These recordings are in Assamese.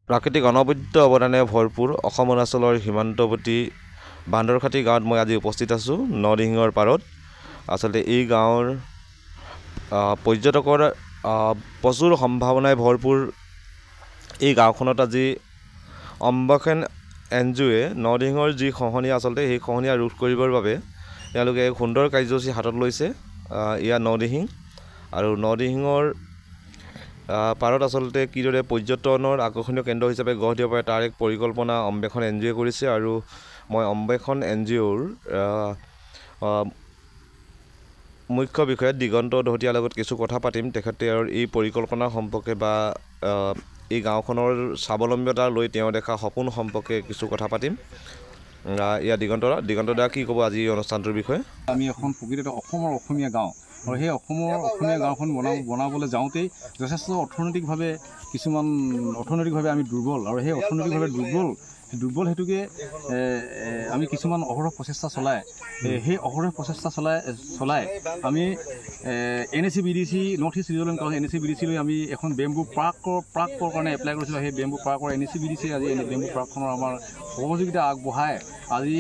প্ৰাকৃতিক অনবদ্য অৱদানে ভৰপূৰ অসম অৰুণাচলৰ সীমান্তৱৰ্তী বান্দৰখাটি গাঁৱত মই আজি উপস্থিত আছোঁ নৰদিহিঙৰ পাৰত। আচলতে এই গাঁৱৰ পৰ্যটকৰ প্ৰচুৰ সম্ভাৱনাই ভৰপূৰ এই গাঁওখনত আজি অম্বখন NGOয়ে নৰদিহিঙৰ যি খহনীয়া আচলতে সেই খহনীয়া ৰোধ কৰিবৰ বাবে তেওঁলোকে এক সুন্দৰ কাৰ্যসূচী হাতত লৈছে। এয়া নৰদিহিং আৰু নৰদিহিঙৰ পাৰত আচলতে কিদৰে পৰ্যটনৰ আকৰ্ষণীয় কেন্দ্ৰ হিচাপে গঢ় দিব পাৰে তাৰ এক পৰিকল্পনা অম্বেখন NGOয়ে কৰিছে আৰু মই অম্বেখন NGOৰ মুখ্য বিষয়া দিগন্ত দহোতীয়াৰ লগত কিছু কথা পাতিম। তেখেতে এই পৰিকল্পনা সম্পৰ্কে বা এই গাঁওখনৰ স্বাৱলম্বিতা লৈ তেওঁ দেখা সপোন সম্পৰ্কে কিছু কথা পাতিম। ইয়া দিগন্ত দা কি ক'ব আজি এই অনুষ্ঠানটোৰ বিষয়ে? আমি এখন প্ৰকৃততে অসমৰ অসমীয়া গাঁও আৰু সেই অসমৰ অসমীয়া গাঁওখন বনাবলৈ যাওঁতেই যথেষ্ট অৰ্থনৈতিকভাৱে আমি দুৰ্বল আৰু সেই অৰ্থনৈতিকভাৱে দুৰ্বল হেতুকে আমি কিছুমান অহৰহ প্ৰচেষ্টা চলাই সেই অহৰহ প্ৰচেষ্টা চলাই আমি NACBDC north east regional council NACBDC লৈ আমি এখন বেম্বু পাৰ্কৰ কাৰণে এপ্লাই কৰিছিলোঁ। সেই বেম্বু পাৰ্কৰ NACBDC আজি বেম্বু পাৰ্কখনৰ আমাৰ সহযোগিতা আগবঢ়াই আজি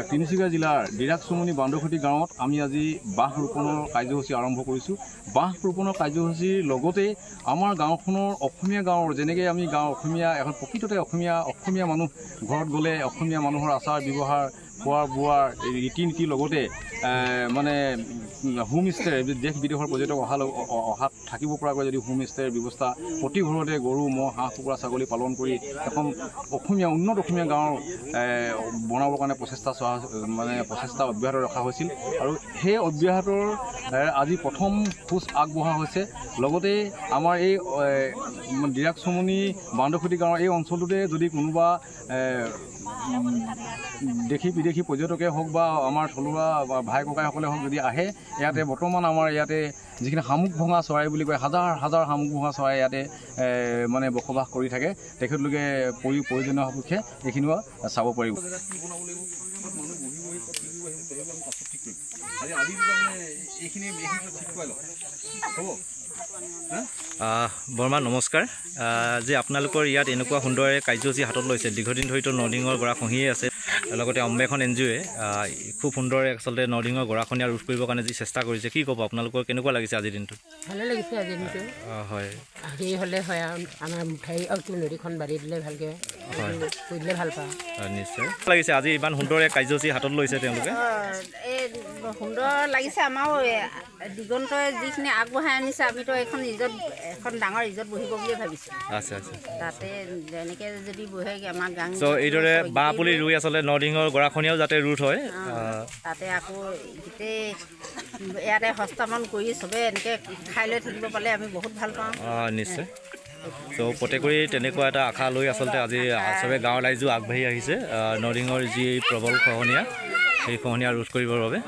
তিনিচুকীয়া জিলাৰ ডিৰাকচুমনি বান্দৰখাটি গাঁৱত আমি আজি বাঁহ ৰোপণৰ কাৰ্যসূচী আৰম্ভ কৰিছোঁ। বাঁহ ৰোপণৰ কাৰ্যসূচীৰ লগতে আমাৰ গাঁওখনৰ অসমীয়া গাঁৱৰ যেনেকৈ আমি অসমীয়া এখন প্ৰকৃততে অসমীয়া মানুহ ঘৰত গ'লে অসমীয়া মানুহৰ আচাৰ ব্যৱহাৰ খোৱা বোৱাৰ ৰীতি নীতিৰ লগতে মানে হোমষ্টে দেশ বিদেশৰ পৰ্যটক অহাত থাকিব পৰাকৈ যদি হোমষ্টেৰ ব্যৱস্থা প্ৰতি ঘৰতে গৰু ম'হ হাঁহ কুকুৰা ছাগলী পালন কৰি এখন উন্নত অসমীয়া গাঁৱৰ বনাবৰ কাৰণে প্ৰচেষ্টা অব্যাহত ৰখা হৈছিল আৰু সেই অব্যাহতৰ আজি প্ৰথম খোজ আগবঢ়া হৈছে। লগতে আমাৰ এই ডিৰাকচুমনি বান্দৰখাটি গাঁৱৰ এই অঞ্চলটোতে যদি কোনোবা দেশী বিদেশী পৰ্যটকে হওক বা আমাৰ থলুৱা ভাই ককাইসকলে হওক যদি আহে ইয়াতে বৰ্তমান আমাৰ ইয়াতে যিখিনি শামুক ভঙা চৰাই বুলি কয় হাজাৰ শামুক ভঙা চৰাই ইয়াতে মানে বসবাস কৰি থাকে। তেখেতলোকে প্ৰয়োজনীয় সাপেক্ষে এইখিনিও চাব পাৰিব। বৰ্মা নমস্কাৰ। যে আপোনালোকৰ ইয়াত এনেকুৱা সুন্দৰ কাৰ্যসূচী হাতত লৈছে, দীৰ্ঘদিন ধৰিতো নৰদিহিঙৰ গৰাখহনীয়ে আছে, লগতে অম্বেখন NGOয়ে খুব সুন্দৰ আচলতে নৰদিহিঙৰ গৰাখহনীয়া ৰোধ কৰিবৰ কাৰণে যি চেষ্টা কৰিছে, কি ক'ব আপোনালোকৰ কেনেকুৱা লাগিছে আজিৰ দিনটো? ভালে লাগিছে আজিৰ দিনটো। হয় হেৰি হ'লে হয় আমাৰ নদীখন বাঢ়ি দিলে ভালকৈ কৰি দিলে ভাল পাওঁ। নিশ্চয় লাগিছে আজি ইমান সুন্দৰ কাৰ্যসূচী হাতত লৈছে তেওঁলোকে। এই সুন্দৰ লাগিছে আমাৰো দিগন্তই যিখিনি আগবঢ়াই আনিছে আমিতো এখন ডাঙৰ ৰিজৰ্ট বহিব বুলিয়ে ভাবিছোঁ। আচ্ছা তাতে যেনেকৈ যদি বহে আমাৰ গাং এইদৰে বাঁহ পুলি ৰুই আচলতে নৰদিহিঙৰ গৰাখহনীয়াও যাতে ৰোধ হয় তাতে আকৌ গোটেই ইয়াতে হস্তামন কৰি চবে এনেকৈ খাই লৈ থাকিব পালে আমি বহুত ভাল পাওঁ। নিশ্চয়। প্ৰত্যেকৰে তেনেকুৱা এটা আশা লৈ আচলতে আজি চবে গাঁৱৰ ৰাইজো আগবাঢ়ি আহিছে নৰদিহিঙৰ যি প্ৰবল খহনীয়া সেই খহনীয়া ৰোধ কৰিবৰ বাবে।